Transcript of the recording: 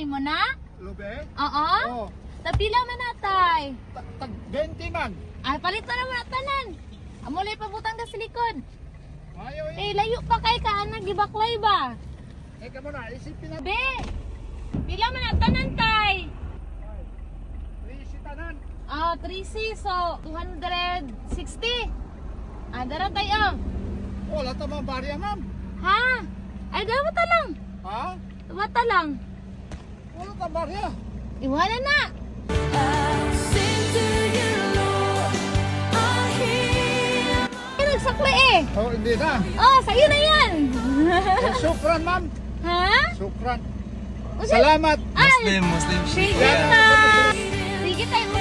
ni mo na? Lube? Oo. Oo. Tapila man natay. Tag 20 man. Ay, palit na naman tanan. Amulay pabutang ka sa likod. Ayaw eh. Eh, layo pa kay ka, nagibaklay ba? Eh, kamo na, isipin na. Be, pila man ang tanan tay? 3 tanan. 3C, so 260. Dara tayo. Wala tamang barya, ma'am. Ha? Ay, dawata lang. Ha? Dawata lang. Wala tamang barya. Iwala na. Ay, nagsakli eh. Oh, hindi na. Oh, sa'yo na yan. Eh, sukran, ma'am. Ha? Sukran. Usay- Salamat. Ay, Muslim. sige Yan. na. Sige tayo.